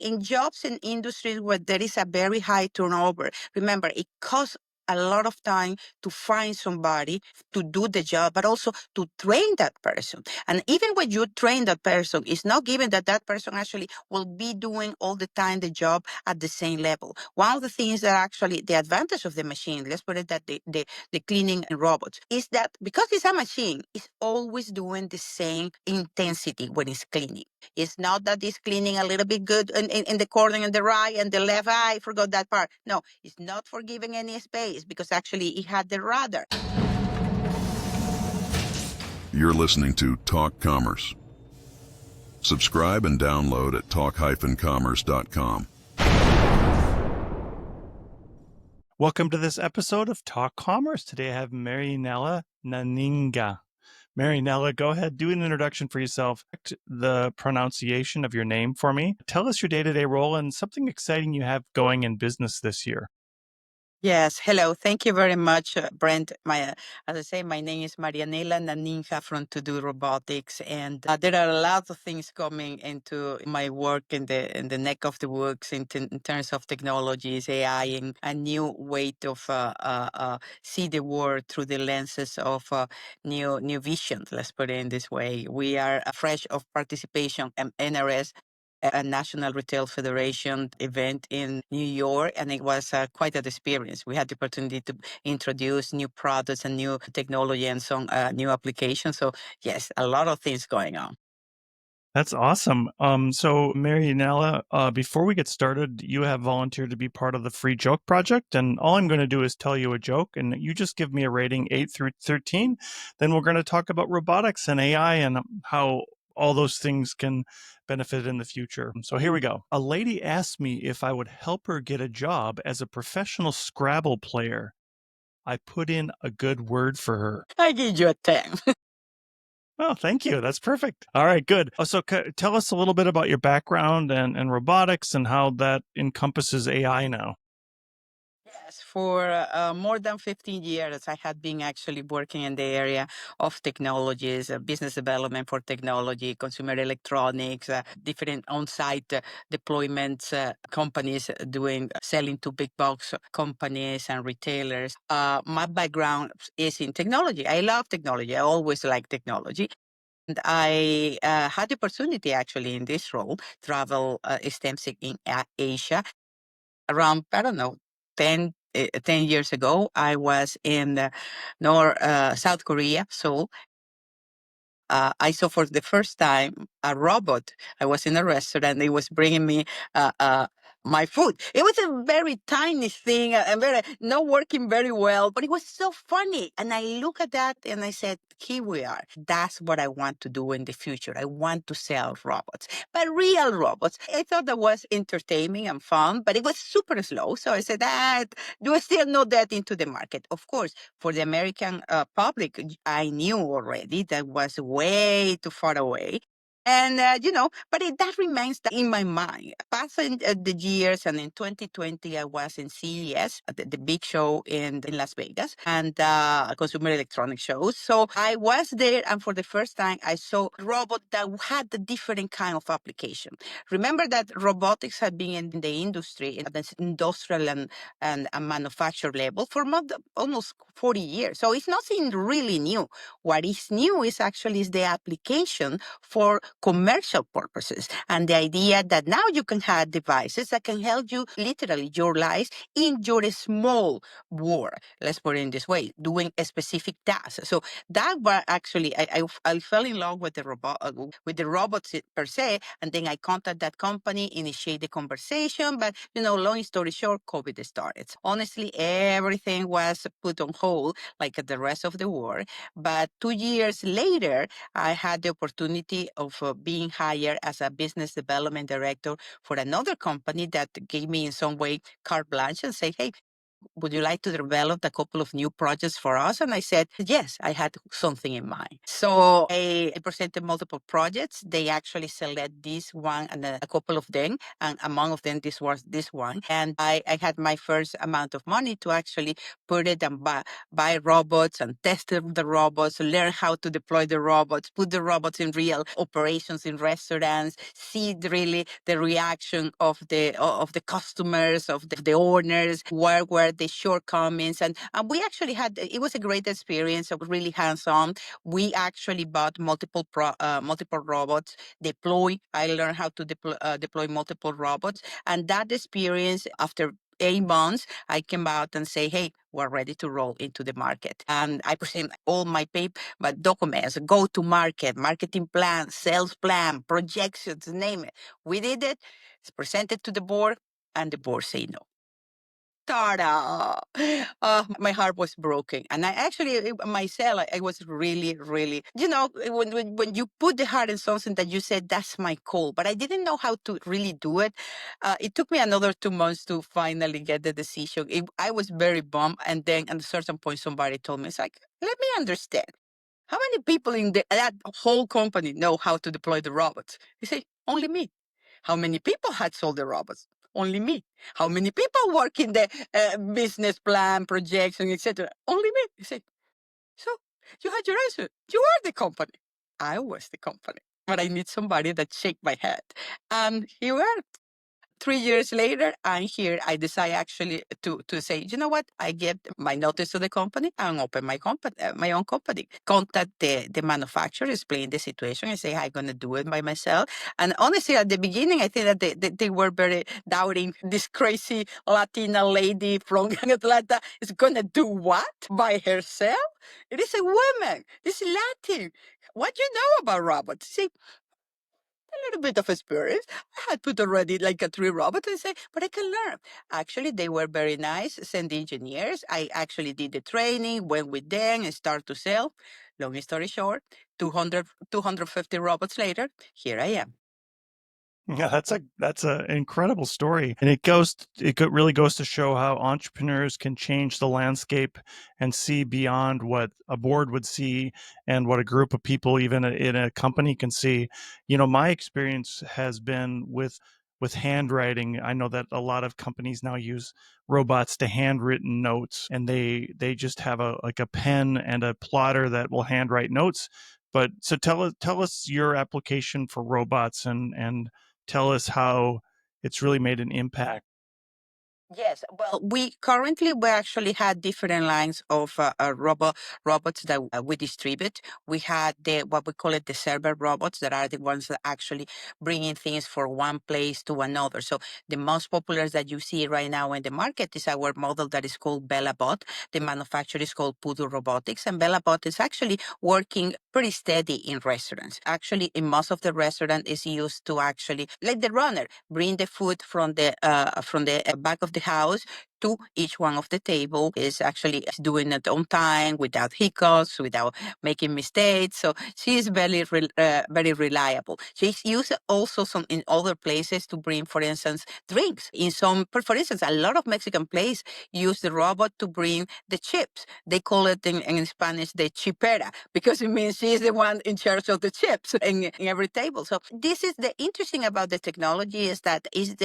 In jobs and industries where there is a very high turnover, remember, it costs a lot of time to find somebody to do the job, but also to train that person. And even when you train that person, it's not given that that person actually will be doing all the time the job at the same level. One of the things that actually the advantage of the machine, let's put it that the cleaning robots, is that because it's a machine, it's always doing the same intensity when it's cleaning. It's not that it's cleaning a little bit good in the corner and the right and the left eye. I forgot that part. No, it's not for giving any space because actually it had the radar. You're listening to Talk Commerce. Subscribe and download at talk-commerce.com. Welcome to this episode of Talk Commerce. Today I have Marianela Nanninga. Marianela, go ahead, do an introduction for yourself. The pronunciation of your name for me. Tell us your day-to-day role and something exciting you have going in business this year. Yes, hello. Thank you very much, Brent. As I say, my name is Marianela Nanninga from ToDo Robotics, and there are a lot of things coming into my work in the neck of the woods in terms of technologies, AI, and a new way of see the world through the lenses of new vision. Let's put it in this way. We are fresh of participation in NRS, a National Retail Federation event in New York, and it was quite an experience. We had the opportunity to introduce new products and new technology and some new applications. So yes, a lot of things going on. That's awesome. So Marianela, before we get started, you have volunteered to be part of the Free Joke Project, and all I'm going to do is tell you a joke, and you just give me a rating 8 through 13. Then we're going to talk about robotics and AI and how all those things can benefit in the future. So here we go. A lady asked me if I would help her get a job as a professional Scrabble player. I put in a good word for her. I give you a 10. Oh, thank you. That's perfect. All right, good. So tell us a little bit about your background and robotics and how that encompasses AI now. Yes, for more than 15 years, I had been actually working in the area of technologies, business development for technology, consumer electronics, different on-site deployments, companies doing selling to big box companies and retailers. My background is in technology. I love technology. I always like technology. And I had the opportunity actually in this role, travel extensively in Asia around, I don't know, 10 years ago, I was in South Korea, Seoul. I saw for the first time a robot. I was in a restaurant. It was bringing me my food. It was a very tiny thing and very not working very well, but it was so funny. And I look at that and I said, here we are. That's what I want to do in the future. I want to sell robots, but real robots. I thought that was entertaining and fun, but it was super slow. So I said, do I still not that into the market? Of course, for the American public, I knew already that was way too far away. And, but that remains in my mind. Passing the years, and in 2020, I was in CES, the big show in Las Vegas, and consumer electronic shows. So I was there, and for the first time, I saw a robot that had a different kind of application. Remember that robotics had been in the industry, in the industrial and a manufacturer level for almost 40 years. So it's nothing really new. What is new is actually the application for commercial purposes and the idea that now you can have devices that can help you literally your life in your small world. Let's put it in this way, doing a specific task. So that was actually, I fell in love with the robots per se, and then I contacted that company, initiate the conversation. But long story short, COVID started. Honestly, everything was put on hold, like the rest of the world. But 2 years later, I had the opportunity of being hired as a business development director for another company that gave me in some way carte blanche and say, hey, would you like to develop a couple of new projects for us? And I said, yes, I had something in mind. So I presented multiple projects. They actually select this one and a couple of them. And among of them, this was this one. And I had my first amount of money to actually put it and buy robots and test the robots, learn how to deploy the robots, put the robots in real operations in restaurants, see really the reaction of the customers, of the owners, where were the shortcomings. And we actually had, it was a great experience, of really hands-on. We actually bought multiple robots, I learned how to deploy multiple robots. And that experience, after 8 months, I came out and say, hey, we're ready to roll into the market. And I present all my documents, go to market, marketing plan, sales plan, projections, name it. We did it. It's presented to the board, and the board say no. Ta-da! My heart was broken. And I actually, myself, I was really, really, when you put the heart in something that you said, that's my call, but I didn't know how to really do it. It took me another 2 months to finally get the decision. I was very bummed. And then at a certain point, somebody told me, it's like, let me understand. How many people in that whole company know how to deploy the robots? He said, only me. How many people had sold the robots? Only me. How many people work in the business plan, projection, etc.? Only me. He said, so you had your answer. You are the company. I was the company. But I need somebody that shake my head. And here we are. 3 years later, I'm here. I decide actually to say, you know what? I give my notice to the company and open my company, my own company. Contact the manufacturer, explain the situation, and say, I'm going to do it by myself. And honestly, at the beginning, I think that they were very doubting. This crazy Latina lady from Atlanta is going to do what by herself? It is a woman. It's Latin. What do you know about robots? See, a little bit of experience. I had put already like a 3 robots and say, but I can learn. Actually, they were very nice, send engineers. I actually did the training, went with them and start to sell. Long story short, 250 robots later, here I am. Yeah, that's a incredible story, and really goes to show how entrepreneurs can change the landscape and see beyond what a board would see and what a group of people, even in a company, can see. My experience has been with handwriting. I know that a lot of companies now use robots to handwritten notes, and they just have a pen and a plotter that will handwrite notes. But so tell us your application for robots and tell us how it's really made an impact. Yes, well, we actually had different lines of robots that we distribute. We had what we call it the server robots, that are the ones that actually bringing things from one place to another. So the most popular that you see right now in the market is our model that is called BellaBot. The manufacturer is called ToDo Robotics, and BellaBot is actually working pretty steady in restaurants. Actually, in most of the restaurant is used to actually, like the runner, bring the food from the back of the house to each one of the table, is actually doing it on time, without hiccups, without making mistakes. So she is very reliable. She's used also some in other places to bring, for instance, drinks. For instance, a lot of Mexican places use the robot to bring the chips. They call it in Spanish the chipera, because it means she's the one in charge of the chips in every table. So this is the interesting about the technology, is that at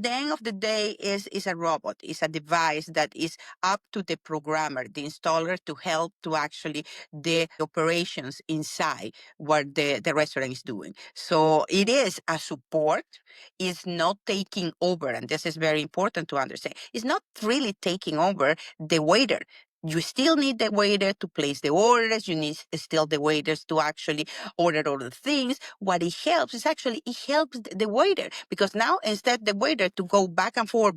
the end of the day is a robot, is a device that is up to the programmer, the installer, to help to actually the operations inside what the restaurant is doing. So it is a support, is not taking over. And this is very important to understand. It's not really taking over the waiter. You still need the waiter to place the orders. You need still the waiters to actually order all the things. What it helps is actually, it helps the waiter, because now instead the waiter to go back and forth,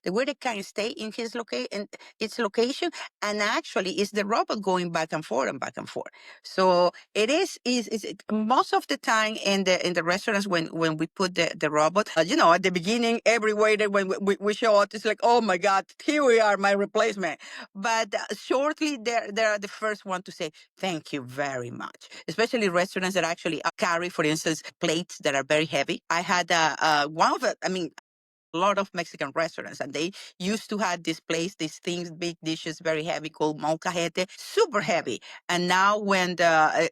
the waiter can stay in its location, and actually it's the robot going back and forth and back and forth. So it is most of the time in the restaurants, when we put the robot, at the beginning, every waiter, when we show up, it's like, oh my God, here we are, my replacement. But shortly, they are the first one to say, thank you very much. Especially restaurants that actually carry, for instance, plates that are very heavy. I had one of it, lot of Mexican restaurants, and they used to have this place, these things, big dishes, very heavy, called molcajete, super heavy. And now when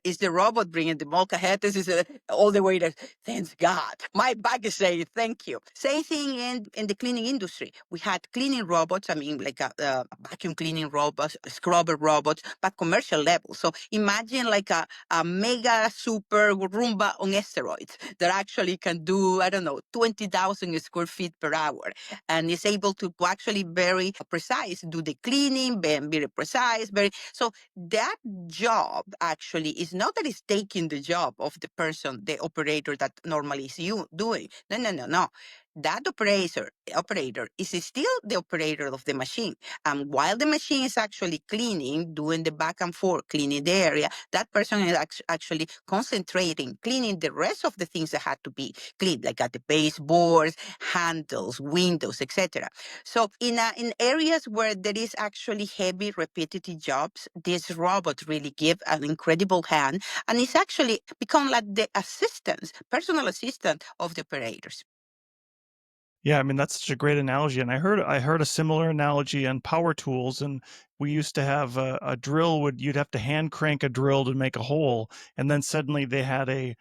is the robot bringing the molcajetes, is all the way to, thanks God, my back is saying thank you. Same thing in the cleaning industry. We had cleaning robots, I mean, like vacuum cleaning robots, scrubber robots, but commercial level. So imagine like a mega super Roomba on steroids that actually can do, I don't know, 20,000 square feet per hour, and is able to actually very precise, do the cleaning, very precise, very. So that job actually is not that it's taking the job of the person, the operator that normally is you doing. No, no, no, no. That operator is still the operator of the machine. And while the machine is actually cleaning, doing the back and forth, cleaning the area, that person is actually concentrating, cleaning the rest of the things that had to be cleaned, like at the baseboards, handles, windows, etc. So in areas where there is actually heavy, repetitive jobs, this robot really give an incredible hand, and it's actually become like the assistants, personal assistant of the operators. Yeah, I mean that's such a great analogy, and I heard a similar analogy on power tools, and we used to have a drill would you'd have to hand crank a drill to make a hole, and then suddenly they had a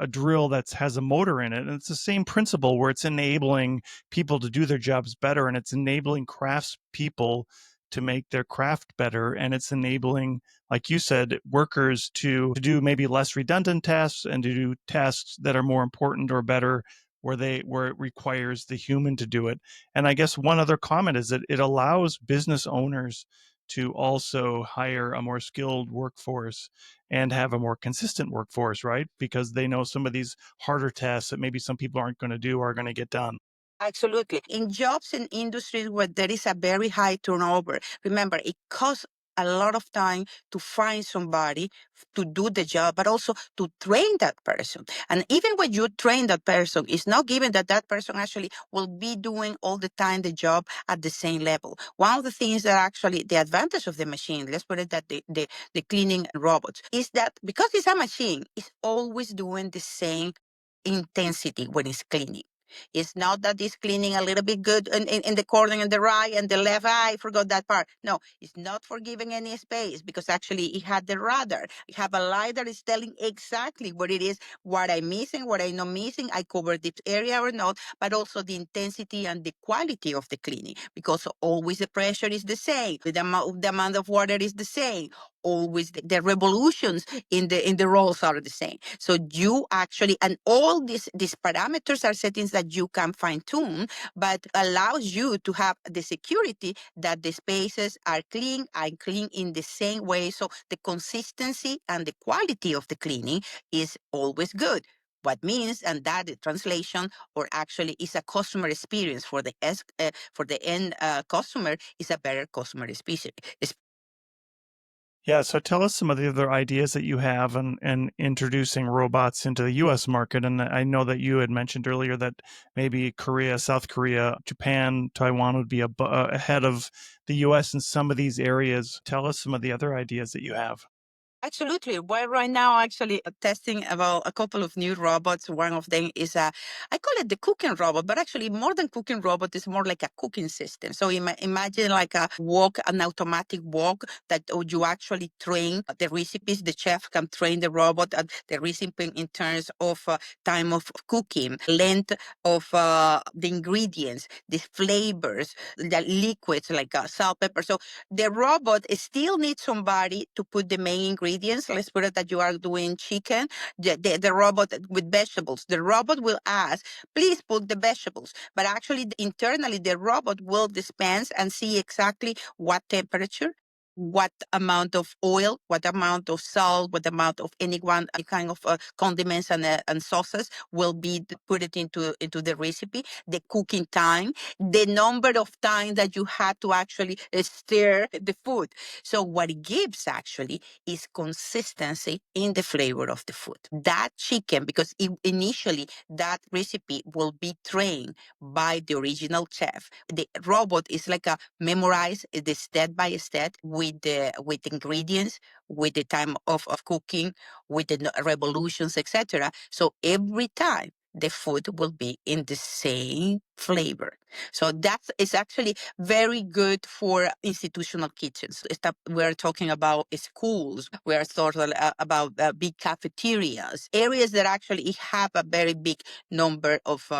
drill that has a motor in it, and it's the same principle where it's enabling people to do their jobs better, and it's enabling craftspeople to make their craft better, and it's enabling, like you said, workers to do maybe less redundant tasks and to do tasks that are more important or better where it requires the human to do it. And I guess one other comment is that it allows business owners to also hire a more skilled workforce and have a more consistent workforce, right? Because they know some of these harder tasks that maybe some people aren't going to do are going to get done. Absolutely. In jobs and industries where there is a very high turnover, remember, it costs a lot of time to find somebody to do the job, but also to train that person. And even when you train that person, it's not given that that person actually will be doing all the time the job at the same level. One of the things that actually the advantage of the machine, let's put it that the cleaning robots, is that because it's a machine, it's always doing the same intensity when it's cleaning. It's not that it's cleaning a little bit good in the corner and the right and the left eye. I forgot that part. No, it's not for giving any space because actually it had the radar. It have a light that is telling exactly what it is, what I'm missing, what I'm not missing. I covered this area or not, but also the intensity and the quality of the cleaning because always the pressure is the same. The amount of water is the same. Always the revolutions in the rolls are the same. So you actually, and all these parameters are settings that you can fine tune, but allows you to have the security that the spaces are clean and clean in the same way. So the consistency and the quality of the cleaning is always good. What means, and that the translation, or actually is a customer experience for the end customer, is a better customer experience. Yeah, so tell us some of the other ideas that you have in introducing robots into the US market. And I know that you had mentioned earlier that maybe Korea, South Korea, Japan, Taiwan would be ahead of the US in some of these areas. Tell us some of the other ideas that you have. Absolutely. We're right now actually testing about a couple of new robots. One of them is I call it the cooking robot, but actually more than cooking robot, it's more like a cooking system. So imagine like an automatic wok that you actually train the recipes. The chef can train the robot at the recipe in terms of time of cooking, length of the ingredients, the flavors, the liquids like salt, pepper. So the robot still needs somebody to put the main ingredients. Let's put it that you are doing chicken, the robot with vegetables. The robot will ask, please put the vegetables. But actually, internally, the robot will dispense and see exactly what temperature, what amount of oil, what amount of salt, what amount of any kind of condiments and sauces will be put it into the recipe, the cooking time, the number of times that you had to actually stir the food. So what it gives actually is consistency in the flavor of the food. That chicken, because initially that recipe will be trained by the original chef. The robot is like a memorize the step by step with ingredients, with the time of cooking, with the revolutions, etc. So every time the food will be in the same flavor. So that is actually very good for institutional kitchens. We're talking about schools. We're talking about big cafeterias, areas that actually have a very big number of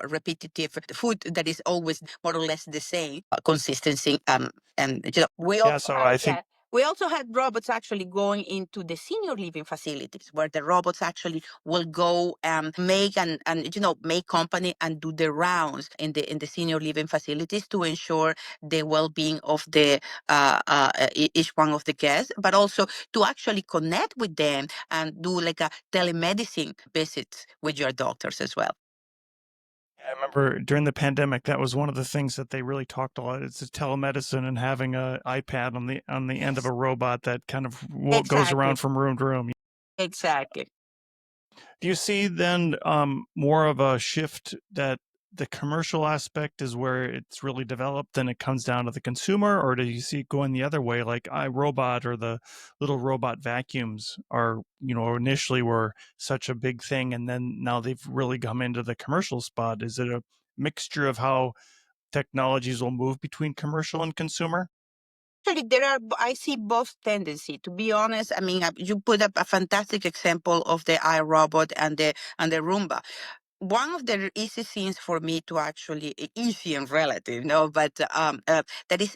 repetitive food that is always more or less the same consistency. And we Yeah, also so have, I think we also had robots actually going into the senior living facilities where the robots actually will go and make and make company and do the rounds in the senior living facilities to ensure the well-being of the each one of the guests, but also to actually connect with them and do like a telemedicine visits with your doctors as well. I remember during the pandemic, that was one of the things that they really talked a lot. It's the telemedicine and having a iPad on the end of a robot that kind of goes Exactly. around from room to room. Exactly. Do you see then more of a shift that the commercial aspect is where it's really developed and it comes down to the consumer, or do you see it going the other way, like iRobot or the little robot vacuums are, initially were such a big thing and then now they've really come into the commercial spot? Is it a mixture of how technologies will move between commercial and consumer? Actually, I see both tendency. To be honest, I mean, you put up a fantastic example of the iRobot and the Roomba. One of the easy things for me to actually easy and relative, but that is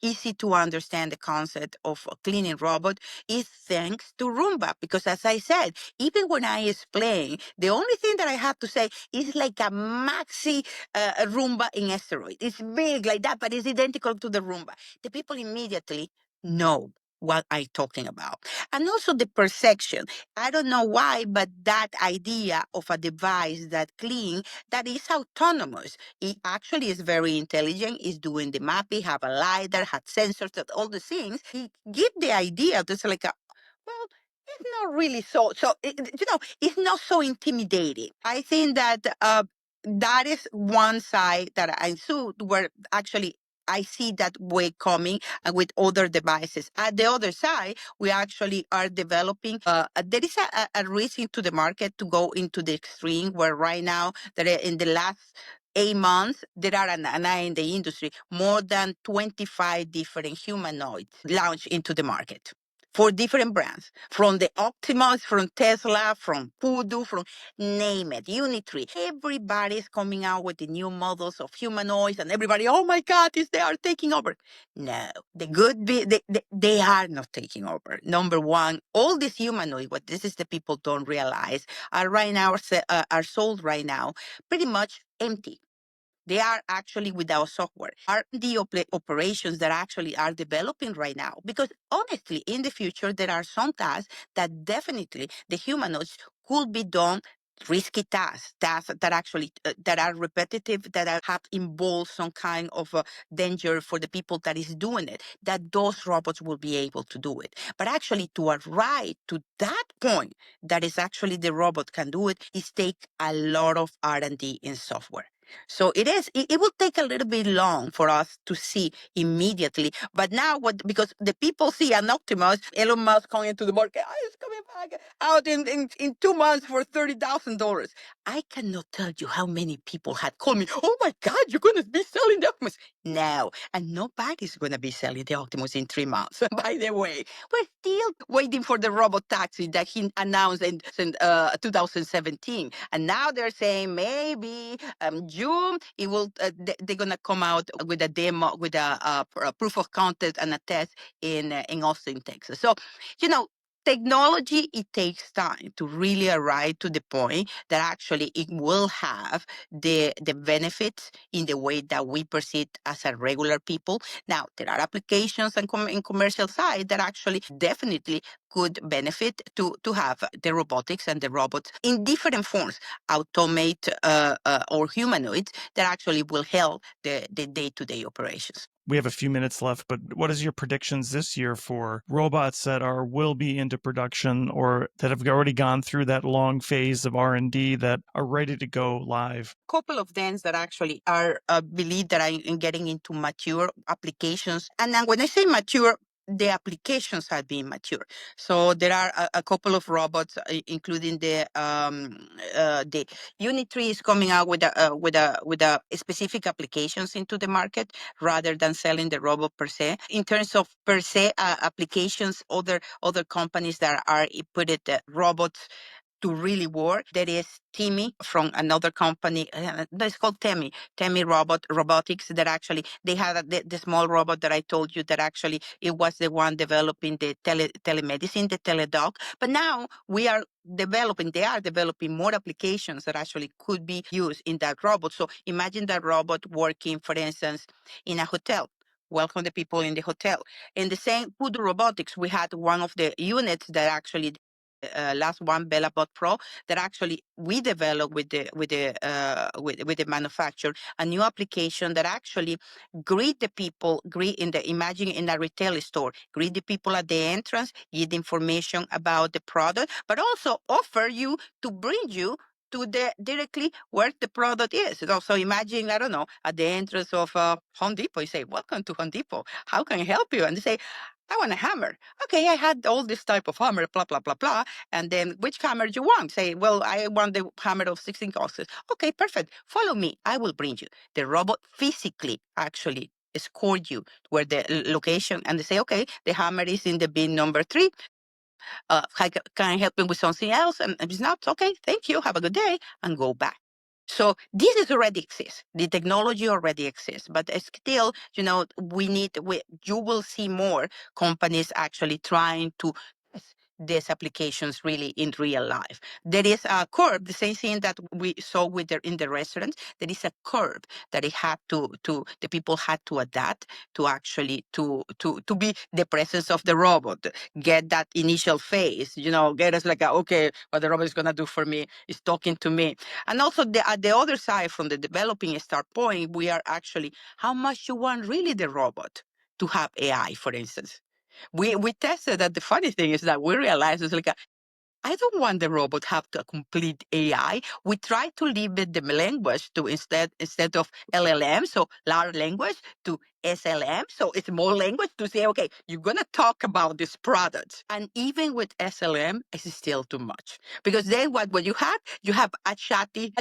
easy to understand the concept of a cleaning robot is thanks to Roomba. Because as I said, even when I explain, the only thing that I have to say is like a maxi Roomba in asteroid. It's big like that, but it's identical to the Roomba. The people immediately know what I'm talking about. And also the perception. I don't know why, but that idea of a device that clean, that is autonomous. It actually is very intelligent, is doing the mapping, have a lidar, have sensors, that all the things. He give the idea that's like well, it's not really so, it's not so intimidating. I think that that is one side that I saw where actually I see that way coming with other devices. At the other side, we actually are developing. There is a risk into the market to go into the extreme where right now, that in the last 8 months, there are, and I in the industry, more than 25 different humanoids launched into the market for different brands, from the Optimus, from Tesla, from ToDo, from name it, Unitree. Everybody's coming out with the new models of humanoids, and everybody, oh my God, they are taking over. No, they are not taking over. Number one, all these humanoids, what this is the people don't realize, are right now are sold right now pretty much empty. They are actually without software. R&D operations that actually are developing right now. Because honestly, in the future, there are some tasks that definitely the humanoids could be done risky tasks that actually that are repetitive, that have involved some kind of danger for the people that is doing it, that those robots will be able to do it. But actually to arrive to that point that is actually the robot can do it is take a lot of R&D in software. So it will take a little bit long for us to see immediately. But now because the people see an Optimus, Elon Musk coming into the market, oh, it's coming back out in 2 months for $30,000. I cannot tell you how many people had called me, oh my God, you're going to be selling the Optimus. No, and nobody's going to be selling the Optimus in 3 months. By the way, we're still waiting for the robot taxi that he announced in 2017. And now they're saying maybe June, it will. They're gonna come out with a demo, with a proof of concept and a test in Austin, Texas. So, you know, technology, it takes time to really arrive to the point that actually it will have the benefits in the way that we perceive as a regular people. Now, there are applications and in commercial side that actually definitely could benefit to have the robotics and the robots in different forms, automate or humanoids that actually will help the day-to-day operations. We have a few minutes left, but what is your predictions this year for robots that will be into production or that have already gone through that long phase of R&D that are ready to go live? Couple of them that actually are believe that I'm getting into mature applications. And then when I say mature, the applications had been mature. So there are a couple of robots, including the Unit 3 is coming out with a specific applications into the market rather than selling the robot per se. In terms of per se applications, other companies that are put it robots to really work. There is Timmy from another company. It's called Temi Robotics. That actually they had the small robot that I told you that actually it was the one developing the telemedicine, the teledoc. But now they are developing more applications that actually could be used in that robot. So imagine that robot working, for instance, in a hotel. Welcome the people in the hotel. In the same ToDo Robotics, we had one of the units that actually last one, BellaBot Pro, that actually we developed with the manufacturer a new application that actually imagine in a retail store, greet the people at the entrance, give information about the product, but also offer you to bring you to the directly where the product is. So imagine, I don't know, at the entrance of Home Depot, you say, "Welcome to Home Depot. How can I help you?" And they say, "I want a hammer." Okay, I had all this type of hammer, blah, blah, blah, blah. And then which hammer do you want? Say, "Well, I want the hammer of 16 ounces." Okay, perfect. Follow me. I will bring you. The robot physically actually escort you where the location, and they say, "Okay, the hammer is in the bin number 3. Can I help him with something else?" And if it's not, "Okay, thank you. Have a good day," and go back. So this is already exists. The technology already exists, but still, you will see more companies actually trying to test these applications really in real life. There is a curve, the same thing that we saw in the restaurants. There is a curve that the people had to adapt to actually to be the presence of the robot, get that initial phase, get us like, okay, what the robot is gonna do for me is talking to me. And also at the other side, from the developing start point, we are actually how much you want really the robot to have AI, for instance. We tested that. The funny thing is that we realized it's like I don't want the robot have to complete AI. We try to limit the language to instead of LLM, so large language, to SLM, so it's more language to say, okay, you're gonna talk about this product. And even with SLM, it's still too much. Because then what you have a chatty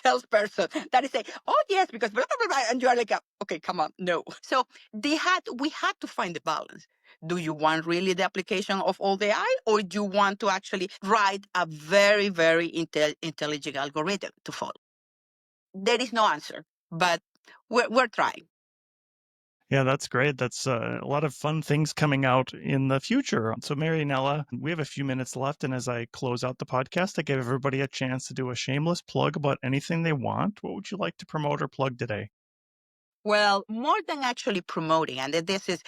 salesperson that is saying, "Oh yes, because blah blah blah," and you are like, "Okay, come on, no." So we had to find the balance. Do you want really the application of all the AI, or do you want to actually write a very, very intelligent algorithm to follow? There is no answer, but we're trying. Yeah, that's great. That's a lot of fun things coming out in the future. So, Marianela, we have a few minutes left. And as I close out the podcast, I give everybody a chance to do a shameless plug about anything they want. What would you like to promote or plug today? Well, more than actually promoting, and this is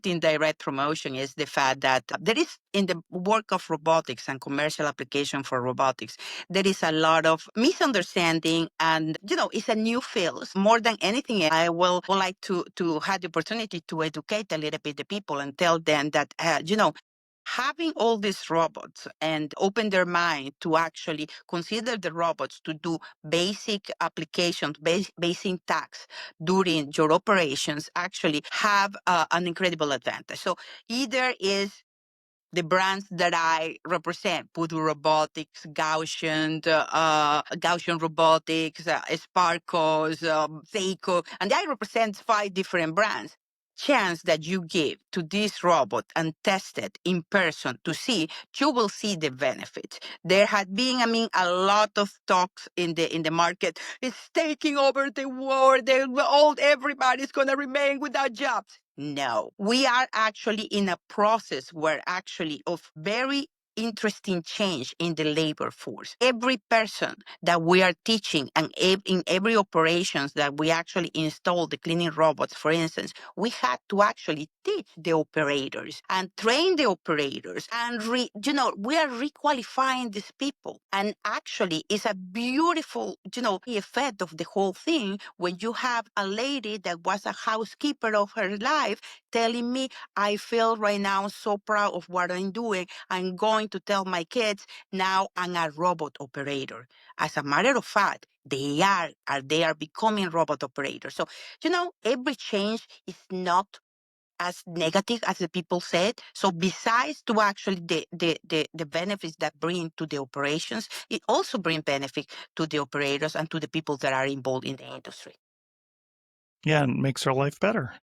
indirect promotion, is the fact that there is in the work of robotics and commercial application for robotics, there is a lot of misunderstanding, and it's a new field. More than anything, I would like to have the opportunity to educate a little bit the people and tell them that having all these robots and open their mind to actually consider the robots to do basic applications, basic tasks during your operations actually have an incredible advantage. So either is the brands that I represent, ToDo Robotics, Gaussian Robotics, Sparkos, Seiko, and I represent 5 different brands. Chance that you give to this robot and test it in person to see, you will see the benefits. There had been, a lot of talks in the market. It's taking over the world. Everybody's gonna remain without jobs. No, we are actually in a process where actually of very interesting change in the labor force. Every person that we are teaching and in every operations that we actually install the cleaning robots, for instance, we had to actually teach the operators and train the operators and we are requalifying these people. And actually it's a beautiful, effect of the whole thing when you have a lady that was a housekeeper of her life telling me, "I feel right now so proud of what I'm doing. I'm going to tell my kids now I'm a robot operator." As a matter of fact, they are becoming robot operators. So, every change is not as negative as the people said. So besides to actually the benefits that bring to the operations, it also brings benefit to the operators and to the people that are involved in the industry. Yeah, and makes our life better.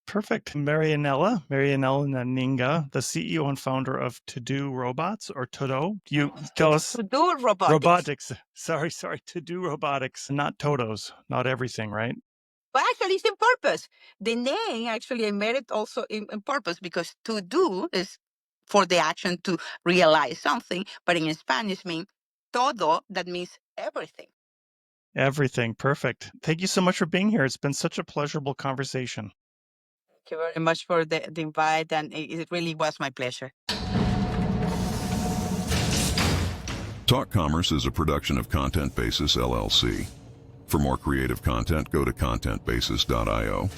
Perfect. Marianela Nanninga, the CEO and founder of ToDo Robots or ToDo. You tell us ToDo Robotics. Robotics. Sorry, ToDo Robotics, not Todos, not everything, right? But actually, it's in purpose. The name, actually, I made it also in purpose because to do is for the action to realize something, but in Spanish means todo, that means everything. Everything. Perfect. Thank you so much for being here. It's been such a pleasurable conversation. Thank you very much for the invite, and it really was my pleasure. Talk Commerce is a production of Content Basis LLC. For more creative content, go to contentbasis.io.